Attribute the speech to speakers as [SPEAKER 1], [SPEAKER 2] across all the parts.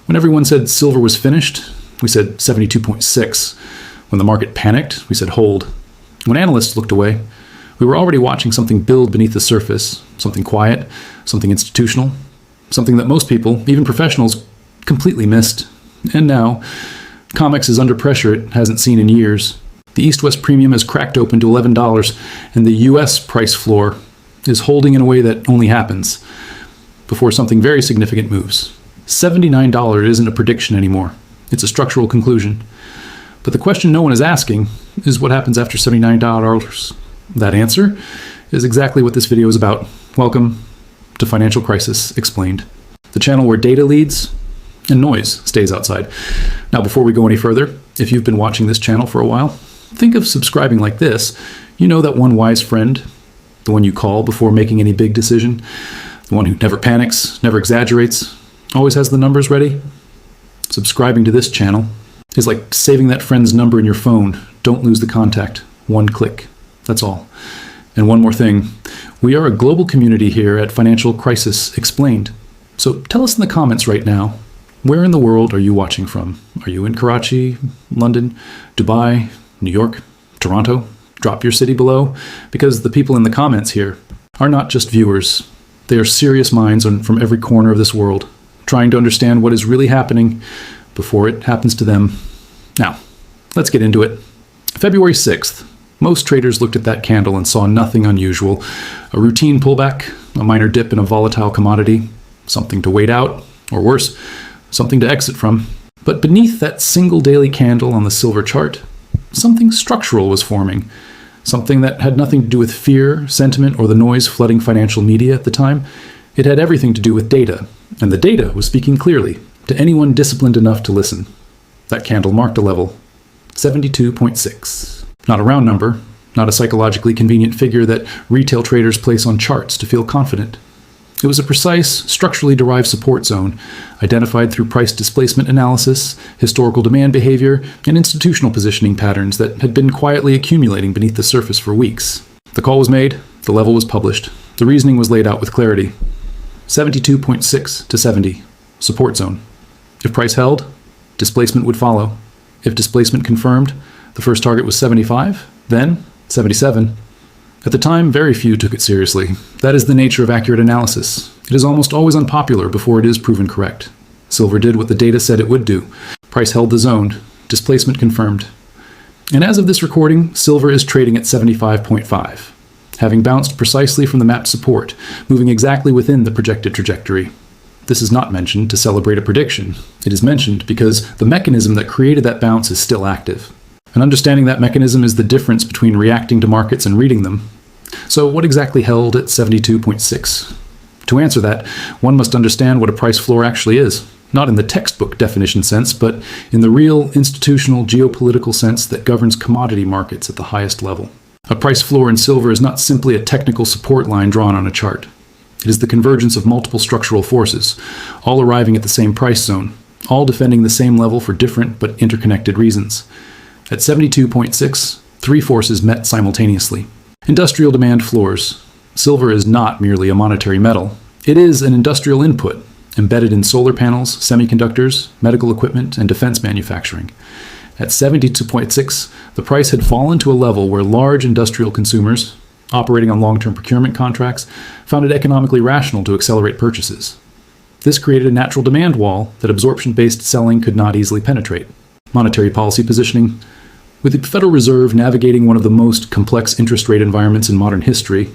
[SPEAKER 1] When everyone said silver was finished, we said 72.6. When the market panicked, we said hold. When analysts looked away, we were already watching something build beneath the surface, something quiet, something institutional, something that most people, even professionals, completely missed. And now, Comex is under pressure it hasn't seen in years. The East-West premium has cracked open to $11, and the U.S. price floor is holding in a way that only happens before something very significant moves. $79 isn't a prediction anymore. It's a structural conclusion. But the question no one is asking is what happens after $79. That answer is exactly what this video is about. Welcome to Financial Crisis Explained, the channel where data leads and noise stays outside. Now, before we go any further, if you've been watching this channel for a while, think of subscribing like this. You know that one wise friend, the one you call before making any big decision, the one who never panics, never exaggerates, always has the numbers ready. Subscribing to this channel is like saving that friend's number in your phone. Don't lose the contact. One click. That's all. And one more thing. We are a global community here at Financial Crisis Explained. So tell us in the comments right now, where in the world are you watching from? Are you in Karachi, London, Dubai, New York, Toronto? Drop your city below, because the people in the comments here are not just viewers. They are serious minds from every corner of this world, trying to understand what is really happening before it happens to them. Now, let's get into it. February 6th. Most traders looked at that candle and saw nothing unusual. A routine pullback, a minor dip in a volatile commodity, something to wait out, or worse, something to exit from. But beneath that single daily candle on the silver chart, something structural was forming. Something that had nothing to do with fear, sentiment, or the noise flooding financial media at the time. It had everything to do with data, and the data was speaking clearly to anyone disciplined enough to listen. That candle marked a level, 72.6. Not a round number, not a psychologically convenient figure that retail traders place on charts to feel confident. It was a precise, structurally derived support zone, identified through price displacement analysis, historical demand behavior, and institutional positioning patterns that had been quietly accumulating beneath the surface for weeks. The call was made, the level was published, the reasoning was laid out with clarity. 72.6 to 70, support zone. If price held, displacement would follow. If displacement confirmed, the first target was 75, then 77. At the time, very few took it seriously. That is the nature of accurate analysis. It is almost always unpopular before it is proven correct. Silver did what the data said it would do. Price held the zone. Displacement confirmed. And as of this recording, silver is trading at 75.5, having bounced precisely from the mapped support, moving exactly within the projected trajectory. This is not mentioned to celebrate a prediction. It is mentioned because the mechanism that created that bounce is still active. And understanding that mechanism is the difference between reacting to markets and reading them. So what exactly held at 72.6? To answer that, one must understand what a price floor actually is, not in the textbook definition sense, but in the real institutional geopolitical sense that governs commodity markets at the highest level. A price floor in silver is not simply a technical support line drawn on a chart. It is the convergence of multiple structural forces, all arriving at the same price zone, all defending the same level for different but interconnected reasons. At 72.6, three forces met simultaneously. Industrial demand floors. Silver is not merely a monetary metal. It is an industrial input, embedded in solar panels, semiconductors, medical equipment, and defense manufacturing. At 72.6, the price had fallen to a level where large industrial consumers, operating on long-term procurement contracts, found it economically rational to accelerate purchases. This created a natural demand wall that absorption-based selling could not easily penetrate. Monetary policy positioning. With the Federal Reserve navigating one of the most complex interest rate environments in modern history,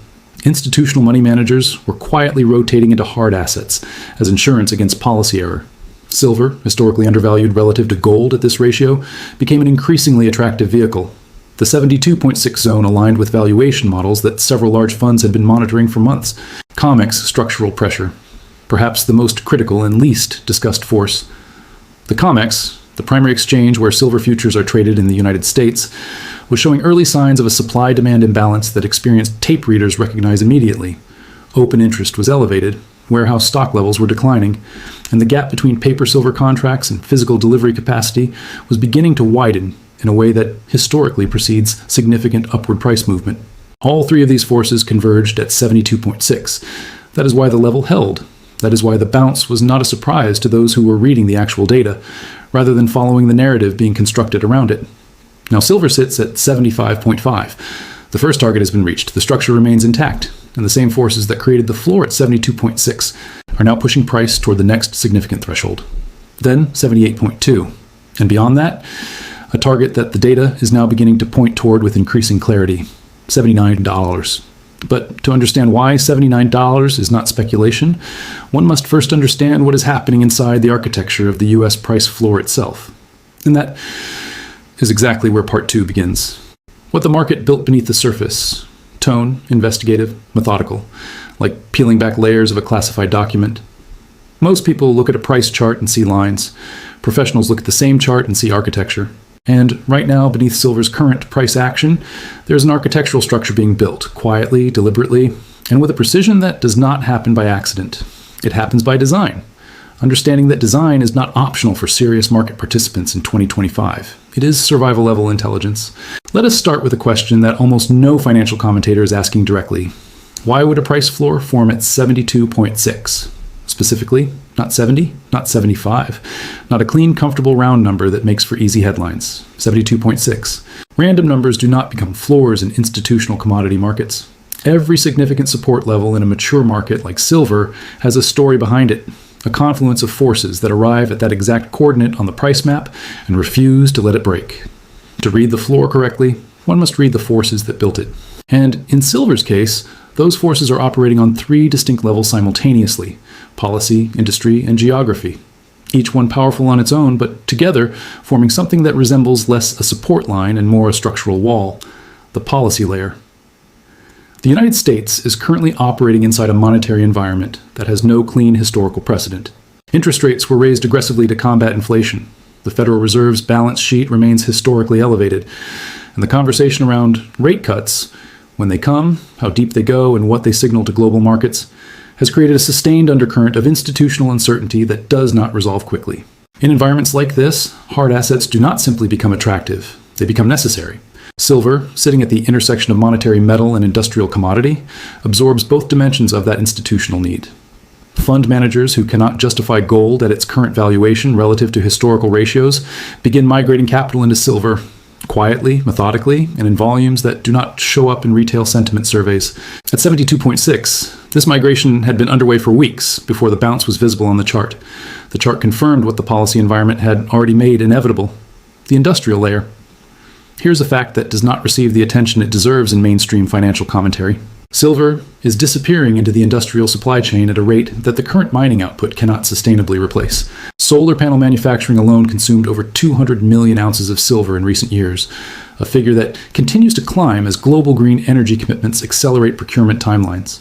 [SPEAKER 1] institutional money managers were quietly rotating into hard assets as insurance against policy error. Silver, historically undervalued relative to gold at this ratio, became an increasingly attractive vehicle. The 72.6 zone aligned with valuation models that several large funds had been monitoring for months. Comex structural pressure, perhaps the most critical and least discussed force. The Comex, the primary exchange where silver futures are traded in the United States, was showing early signs of a supply-demand imbalance that experienced tape readers recognize immediately. Open interest was elevated, warehouse stock levels were declining, and the gap between paper silver contracts and physical delivery capacity was beginning to widen in a way that historically precedes significant upward price movement. All three of these forces converged at 72.6. That is why the level held, That is why the bounce was not a surprise to those who were reading the actual data, rather than following the narrative being constructed around it. Now, silver sits at 75.5. The first target has been reached. The structure remains intact, and the same forces that created the floor at 72.6 are now pushing price toward the next significant threshold. Then 78.2. And beyond that, a target that the data is now beginning to point toward with increasing clarity, $79. But to understand why $79 is not speculation, one must first understand what is happening inside the architecture of the U.S. price floor itself. And that is exactly where part 2 begins. What the market built beneath the surface: tone, investigative, methodical, like peeling back layers of a classified document. Most people look at a price chart and see lines. Professionals look at the same chart and see architecture. And right now, beneath silver's current price action, there's an architectural structure being built, quietly, deliberately, and with a precision that does not happen by accident. It happens by design. Understanding that design is not optional for serious market participants in 2025. It is survival-level intelligence. Let us start with a question that almost no financial commentator is asking directly. Why would a price floor form at 72.6? Specifically, not 70, not 75, not a clean, comfortable round number that makes for easy headlines. 72.6. Random numbers do not become floors in institutional commodity markets. Every significant support level in a mature market like silver has a story behind it, a confluence of forces that arrive at that exact coordinate on the price map and refuse to let it break. To read the floor correctly, one must read the forces that built it. And in silver's case, those forces are operating on 3 distinct levels simultaneously: policy, industry, and geography. Each one powerful on its own, but together forming something that resembles less a support line and more a structural wall: the policy layer. The United States is currently operating inside a monetary environment that has no clean historical precedent. Interest rates were raised aggressively to combat inflation. The Federal Reserve's balance sheet remains historically elevated, and the conversation around rate cuts, when they come, how deep they go, and what they signal to global markets, has created a sustained undercurrent of institutional uncertainty that does not resolve quickly. In environments like this, hard assets do not simply become attractive, they become necessary. Silver, sitting at the intersection of monetary metal and industrial commodity, absorbs both dimensions of that institutional need. Fund managers who cannot justify gold at its current valuation relative to historical ratios begin migrating capital into silver, quietly, methodically, and in volumes that do not show up in retail sentiment surveys. At 72.6, this migration had been underway for weeks before the bounce was visible on the chart. The chart confirmed what the policy environment had already made inevitable: the industrial layer. Here's a fact that does not receive the attention it deserves in mainstream financial commentary. Silver is disappearing into the industrial supply chain at a rate that the current mining output cannot sustainably replace. Solar panel manufacturing alone consumed over 200 million ounces of silver in recent years, a figure that continues to climb as global green energy commitments accelerate procurement timelines.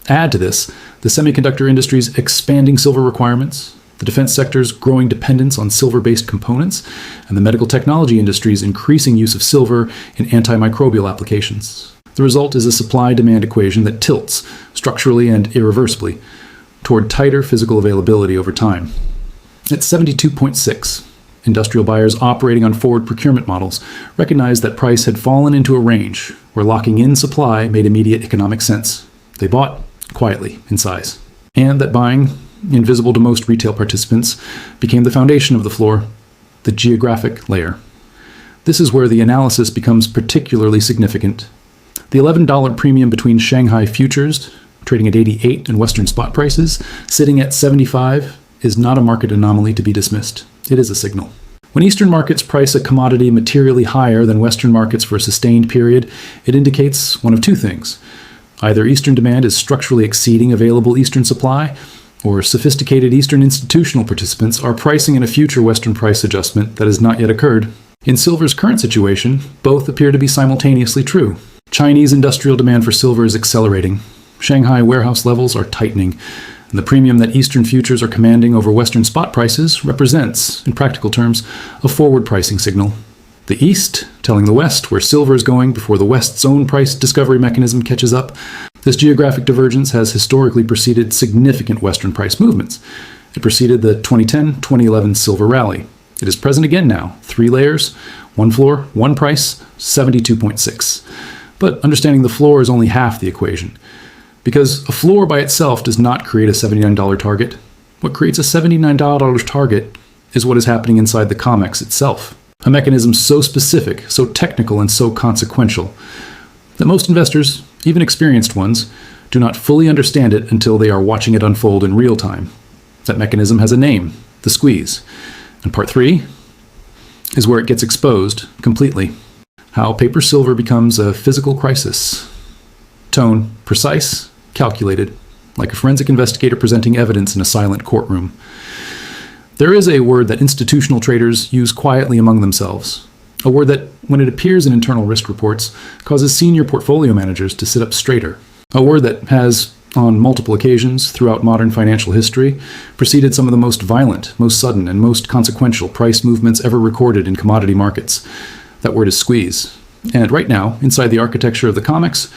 [SPEAKER 1] Add to this the semiconductor industry's expanding silver requirements, the defense sector's growing dependence on silver-based components, and the medical technology industry's increasing use of silver in antimicrobial applications. The result is a supply-demand equation that tilts, structurally and irreversibly, toward tighter physical availability over time. At 72.6, industrial buyers operating on forward procurement models recognized that price had fallen into a range where locking in supply made immediate economic sense. They bought quietly in size. And that buying, invisible to most retail participants, became the foundation of the floor, the geographic layer. This is where the analysis becomes particularly significant. The $11 premium between Shanghai futures, trading at 88, and Western spot prices, sitting at 75, is not a market anomaly to be dismissed. It is a signal. When Eastern markets price a commodity materially higher than Western markets for a sustained period, it indicates one of two things. Either Eastern demand is structurally exceeding available Eastern supply, or sophisticated Eastern institutional participants are pricing in a future Western price adjustment that has not yet occurred. In silver's current situation, both appear to be simultaneously true. Chinese industrial demand for silver is accelerating. Shanghai warehouse levels are tightening, and the premium that Eastern futures are commanding over Western spot prices represents, in practical terms, a forward pricing signal. The East telling the West where silver is going before the West's own price discovery mechanism catches up. This geographic divergence has historically preceded significant Western price movements. It preceded the 2010-2011 silver rally. It is present again now. 3 layers, 1 floor, 1 price, 72.6. But understanding the floor is only half the equation. Because a floor by itself does not create a $79 target. What creates a $79 target is what is happening inside the Comex itself. A mechanism so specific, so technical, and so consequential that most investors, even experienced ones, do not fully understand it until they are watching it unfold in real time. That mechanism has a name, the squeeze. And part 3 is where it gets exposed completely. How paper silver becomes a physical crisis. Tone, precise, calculated, like a forensic investigator presenting evidence in a silent courtroom. There is a word that institutional traders use quietly among themselves. A word that, when it appears in internal risk reports, causes senior portfolio managers to sit up straighter. A word that has, on multiple occasions throughout modern financial history, preceded some of the most violent, most sudden, and most consequential price movements ever recorded in commodity markets. That word is squeeze. And right now, inside the architecture of the Comex,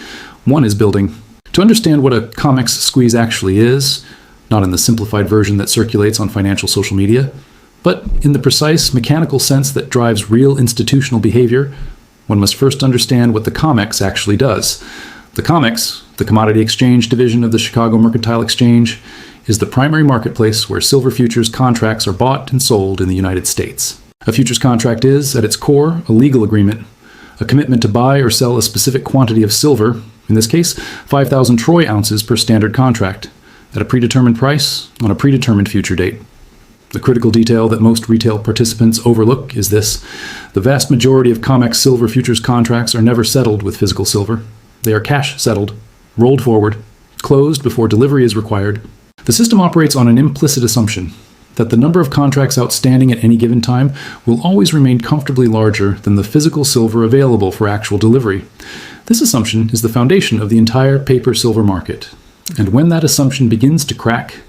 [SPEAKER 1] one is building. To understand what a Comex squeeze actually is, not in the simplified version that circulates on financial social media, but in the precise mechanical sense that drives real institutional behavior, one must first understand what the Comex actually does. The Comex, the commodity exchange division of the Chicago Mercantile Exchange, is the primary marketplace where silver futures contracts are bought and sold in the United States. A futures contract is, at its core, a legal agreement, a commitment to buy or sell a specific quantity of silver, in this case, 5,000 troy ounces per standard contract, at a predetermined price on a predetermined future date. The critical detail that most retail participants overlook is this: the vast majority of Comex silver futures contracts are never settled with physical silver. They are cash settled, rolled forward, closed before delivery is required. The system operates on an implicit assumption that the number of contracts outstanding at any given time will always remain comfortably larger than the physical silver available for actual delivery. This assumption is the foundation of the entire paper silver market. And when that assumption begins to crack,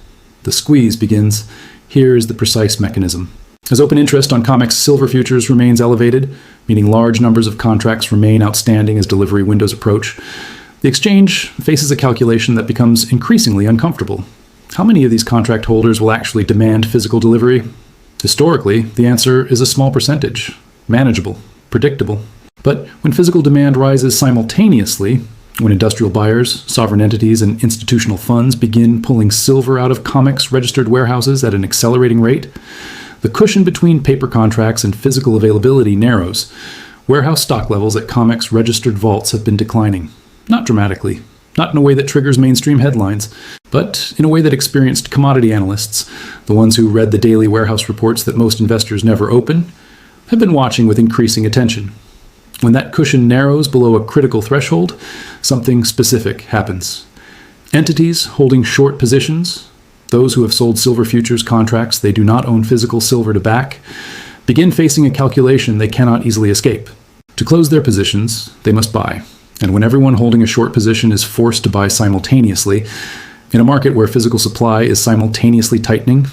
[SPEAKER 1] the squeeze begins. Here is the precise mechanism. As open interest on Comex silver futures remains elevated, meaning large numbers of contracts remain outstanding as delivery windows approach, the exchange faces a calculation that becomes increasingly uncomfortable. How many of these contract holders will actually demand physical delivery? Historically, the answer is a small percentage, manageable, predictable. But when physical demand rises simultaneously, when industrial buyers, sovereign entities, and institutional funds begin pulling silver out of Comex registered warehouses at an accelerating rate, the cushion between paper contracts and physical availability narrows. Warehouse stock levels at Comex registered vaults have been declining. Not dramatically, not in a way that triggers mainstream headlines, but in a way that experienced commodity analysts, the ones who read the daily warehouse reports that most investors never open, have been watching with increasing attention. When that cushion narrows below a critical threshold, something specific happens. Entities holding short positions, those who have sold silver futures contracts they do not own physical silver to back, begin facing a calculation they cannot easily escape. To close their positions, they must buy. And when everyone holding a short position is forced to buy simultaneously, in a market where physical supply is simultaneously tightening,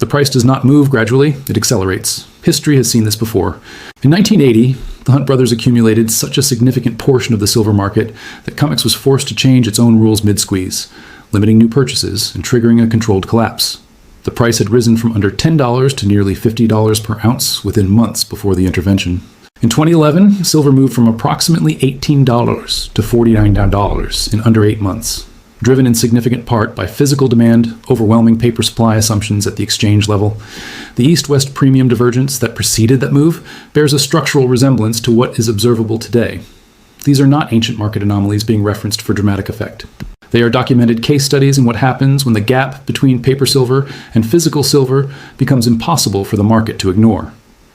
[SPEAKER 1] the price does not move gradually, it accelerates. History has seen this before. In 1980, the Hunt brothers accumulated such a significant portion of the silver market that Comex was forced to change its own rules mid-squeeze, limiting new purchases and triggering a controlled collapse. The price had risen from under $10 to nearly $50 per ounce within months before the intervention. In 2011, silver moved from approximately $18 to $49 in under 8 months, driven in significant part by physical demand, overwhelming paper supply assumptions at the exchange level. The east-west premium divergence that preceded that move bears a structural resemblance to what is observable today. These are not ancient market anomalies being referenced for dramatic effect. They are documented case studies in what happens when the gap between paper silver and physical silver becomes impossible for the market to ignore.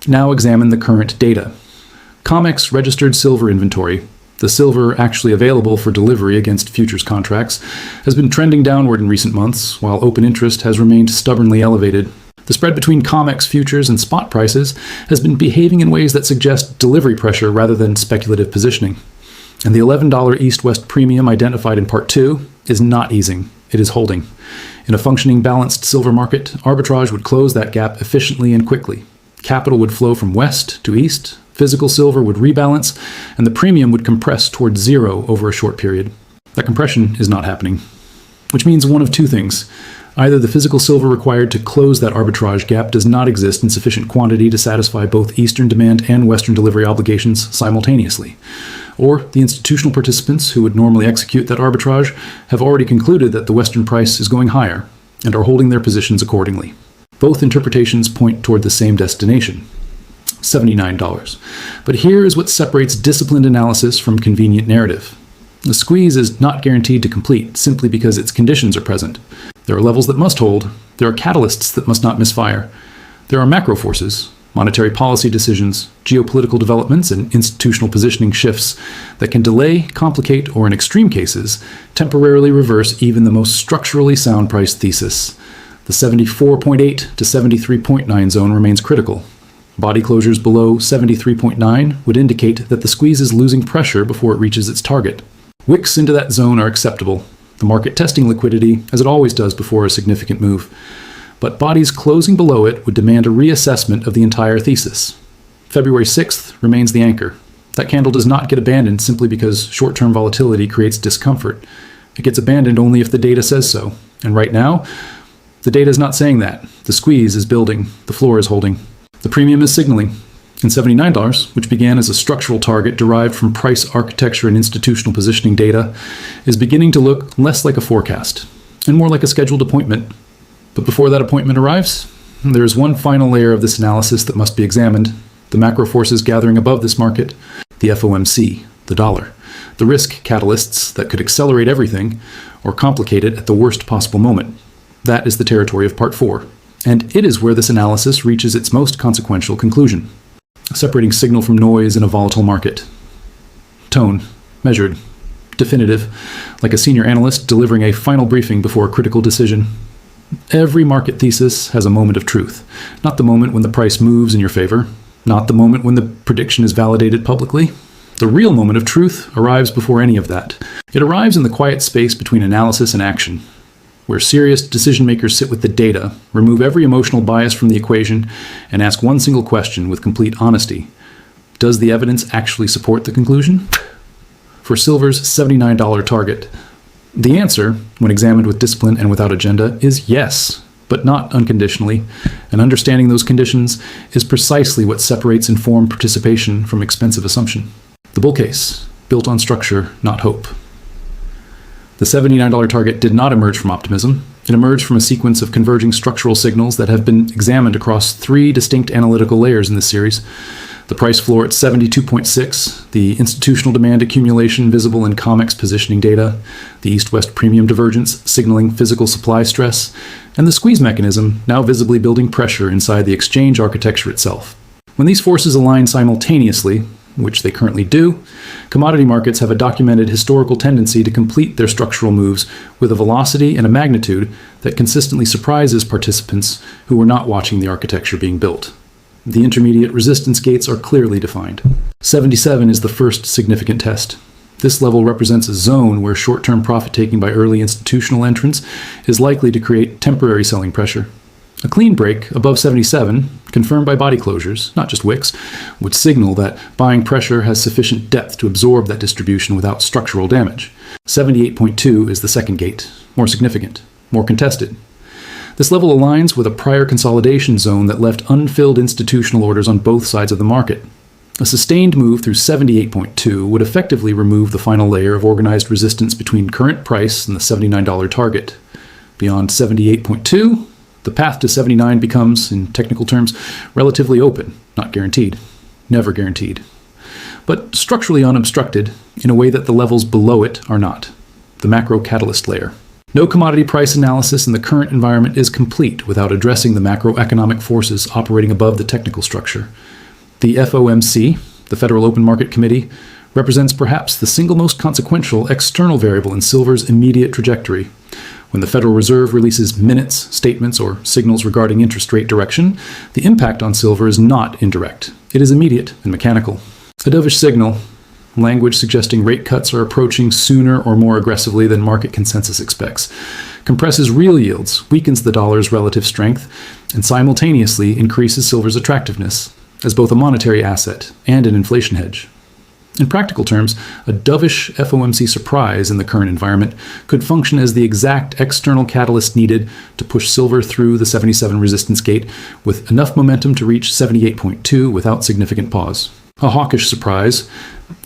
[SPEAKER 1] Now examine the current data. Comex registered silver inventory, the silver actually available for delivery against futures contracts, has been trending downward in recent months, while open interest has remained stubbornly elevated. The spread between Comex futures and spot prices has been behaving in ways that suggest delivery pressure rather than speculative positioning. And the $11 east-west premium identified in Part 2 is not easing, it is holding. In a functioning balanced silver market, arbitrage would close that gap efficiently and quickly. Capital would flow from west to east, physical silver would rebalance, and the premium would compress towards zero over a short period. That compression is not happening. which means one of two things. Either the physical silver required to close that arbitrage gap does not exist in sufficient quantity to satisfy both Eastern demand and Western delivery obligations simultaneously, or the institutional participants who would normally execute that arbitrage have already concluded that the Western price is going higher and are holding their positions accordingly. Both interpretations point toward the same destination, $79. But here is what separates disciplined analysis from convenient narrative. The squeeze is not guaranteed to complete simply because its conditions are present. There are levels that must hold. There are catalysts that must not misfire. There are macro forces, monetary policy decisions, geopolitical developments, and institutional positioning shifts that can delay, complicate, or in extreme cases, temporarily reverse even the most structurally sound price thesis. The 74.8 to 73.9 zone remains critical. Body closures below 73.9 would indicate that the squeeze is losing pressure before it reaches its target. Wicks into that zone are acceptable, the market testing liquidity, as it always does before a significant move. But bodies closing below it would demand a reassessment of the entire thesis. February 6th remains the anchor. That candle does not get abandoned simply because short-term volatility creates discomfort. It gets abandoned only if the data says so. And right now, the data is not saying that. The squeeze is building. The floor is holding. The premium is signaling. And $79, which began as a structural target derived from price architecture and institutional positioning data, is beginning to look less like a forecast and more like a scheduled appointment. But before that appointment arrives, there is one final layer of this analysis that must be examined: the macro forces gathering above this market, the FOMC, the dollar, the risk catalysts that could accelerate everything or complicate it at the worst possible moment. That is the territory of Part 4, and it is where this analysis reaches its most consequential conclusion. Separating signal from noise in a volatile market. Tone, measured, definitive, like a senior analyst delivering a final briefing before a critical decision. Every market thesis has a moment of truth, not the moment when the price moves in your favor, not the moment when the prediction is validated publicly. The real moment of truth arrives before any of that. It arrives in the quiet space between analysis and action, where serious decision makers sit with the data, remove every emotional bias from the equation, and ask one single question with complete honesty. Does the evidence actually support the conclusion? For silver's $79 target, the answer, when examined with discipline and without agenda, is yes, but not unconditionally, and understanding those conditions is precisely what separates informed participation from expensive assumption. The bull case, built on structure, not hope. The $79 target did not emerge from optimism. It emerged from a sequence of converging structural signals that have been examined across three distinct analytical layers in this series. The price floor at 72.6, the institutional demand accumulation visible in Comex positioning data, the east-west premium divergence signaling physical supply stress, and the squeeze mechanism now visibly building pressure inside the exchange architecture itself. When these forces align simultaneously, which they currently do, commodity markets have a documented historical tendency to complete their structural moves with a velocity and a magnitude that consistently surprises participants who were not watching the architecture being built. The intermediate resistance gates are clearly defined. 77 is the first significant test. This level represents a zone where short-term profit-taking by early institutional entrants is likely to create temporary selling pressure. A clean break above 77, confirmed by body closures, not just wicks, would signal that buying pressure has sufficient depth to absorb that distribution without structural damage. 78.2 is the second gate, more significant, more contested. This level aligns with a prior consolidation zone that left unfilled institutional orders on both sides of the market. A sustained move through 78.2 would effectively remove the final layer of organized resistance between current price and the $79 target. Beyond 78.2, the path to 79 becomes, in technical terms, relatively open, not guaranteed, never guaranteed, but structurally unobstructed in a way that the levels below it are not, the macro catalyst layer. No commodity price analysis in the current environment is complete without addressing the macroeconomic forces operating above the technical structure. The FOMC, the Federal Open Market Committee, represents perhaps the single most consequential external variable in silver's immediate trajectory. When the Federal Reserve releases minutes, statements, or signals regarding interest rate direction, the impact on silver is not indirect. It is immediate and mechanical. A dovish signal, language suggesting rate cuts are approaching sooner or more aggressively than market consensus expects, compresses real yields, weakens the dollar's relative strength, and simultaneously increases silver's attractiveness as both a monetary asset and an inflation hedge. In practical terms, a dovish FOMC surprise in the current environment could function as the exact external catalyst needed to push silver through the 77 resistance gate with enough momentum to reach 78.2 without significant pause. A hawkish surprise,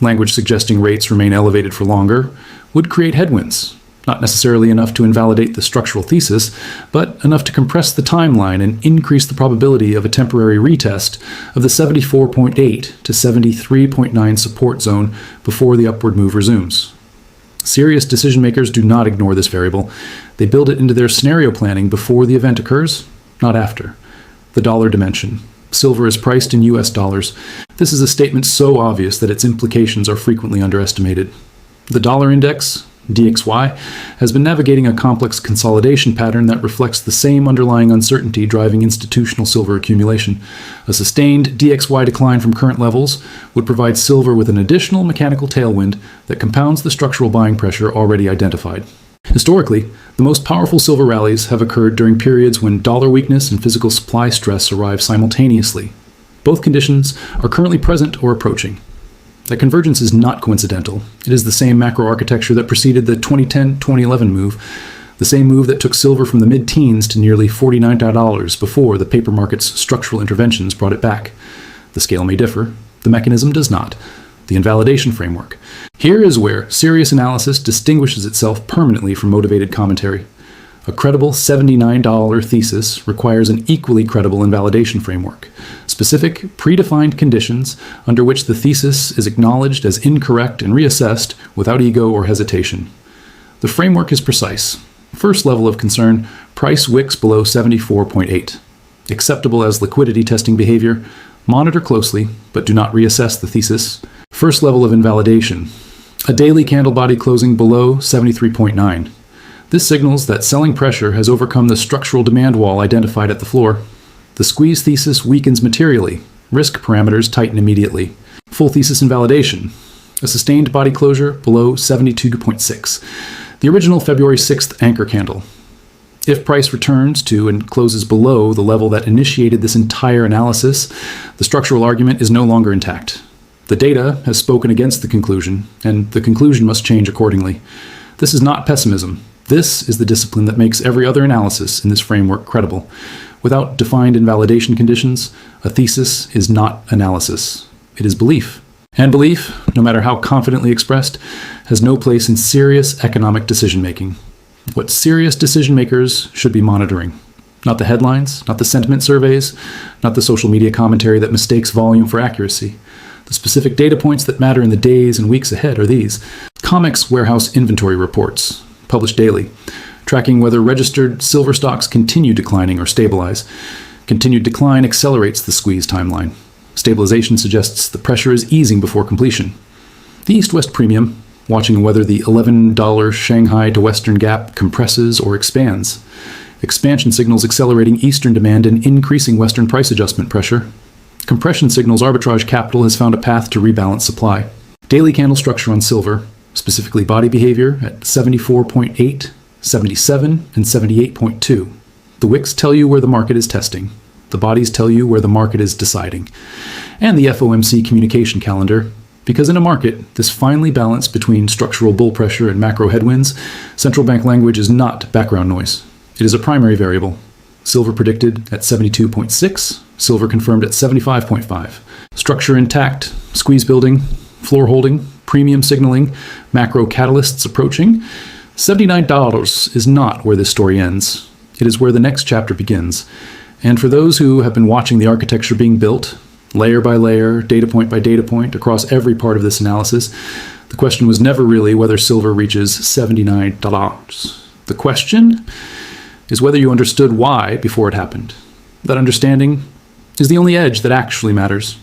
[SPEAKER 1] language suggesting rates remain elevated for longer, would create headwinds. Not necessarily enough to invalidate the structural thesis, but enough to compress the timeline and increase the probability of a temporary retest of the 74.8 to 73.9 support zone before the upward move resumes. Serious decision makers do not ignore this variable. They build it into their scenario planning before the event occurs, not after. The dollar dimension. Silver is priced in US dollars. This is a statement so obvious that its implications are frequently underestimated. The dollar index, DXY, has been navigating a complex consolidation pattern that reflects the same underlying uncertainty driving institutional silver accumulation. A sustained DXY decline from current levels would provide silver with an additional mechanical tailwind that compounds the structural buying pressure already identified. Historically, the most powerful silver rallies have occurred during periods when dollar weakness and physical supply stress arrive simultaneously. Both conditions are currently present or approaching. That convergence is not coincidental. It is the same macro architecture that preceded the 2010-2011 move, the same move that took silver from the mid-teens to nearly $49 before the paper market's structural interventions brought it back. The scale may differ. The mechanism does not. The invalidation framework. Here is where serious analysis distinguishes itself permanently from motivated commentary. A credible $79 thesis requires an equally credible invalidation framework, specific, predefined conditions under which the thesis is acknowledged as incorrect and reassessed without ego or hesitation. The framework is precise. First level of concern, price wicks below 74.8. Acceptable as liquidity testing behavior, monitor closely, but do not reassess the thesis. First level of invalidation, a daily candle body closing below 73.9. This signals that selling pressure has overcome the structural demand wall identified at the floor. The squeeze thesis weakens materially. Risk parameters tighten immediately. Full thesis invalidation. A sustained body closure below 72.6. The original February 6th anchor candle. If price returns to and closes below the level that initiated this entire analysis, the structural argument is no longer intact. The data has spoken against the conclusion, and the conclusion must change accordingly. This is not pessimism. This is the discipline that makes every other analysis in this framework credible. Without defined invalidation conditions, a thesis is not analysis. It is belief. And belief, no matter how confidently expressed, has no place in serious economic decision-making. What serious decision-makers should be monitoring. Not the headlines, not the sentiment surveys, not the social media commentary that mistakes volume for accuracy. The specific data points that matter in the days and weeks ahead are these. Comex warehouse inventory reports, published daily, tracking whether registered silver stocks continue declining or stabilize. Continued decline accelerates the squeeze timeline. Stabilization suggests the pressure is easing before completion. The East-West premium, watching whether the $11 Shanghai to Western gap compresses or expands. Expansion signals accelerating Eastern demand and increasing Western price adjustment pressure. Compression signals arbitrage capital has found a path to rebalance supply. Daily candle structure on silver, specifically body behavior at 74.8, 77, and 78.2. The wicks tell you where the market is testing. The bodies tell you where the market is deciding. And the FOMC communication calendar, because in a market, this finely balance between structural bull pressure and macro headwinds, central bank language is not background noise. It is a primary variable. Silver predicted at 72.6, silver confirmed at 75.5. Structure intact, squeeze building, floor holding, premium signaling, macro catalysts approaching. $79 is not where this story ends. It is where the next chapter begins. And for those who have been watching the architecture being built, layer by layer, data point by data point, across every part of this analysis, the question was never really whether silver reaches $79. The question is whether you understood why before it happened. That understanding is the only edge that actually matters.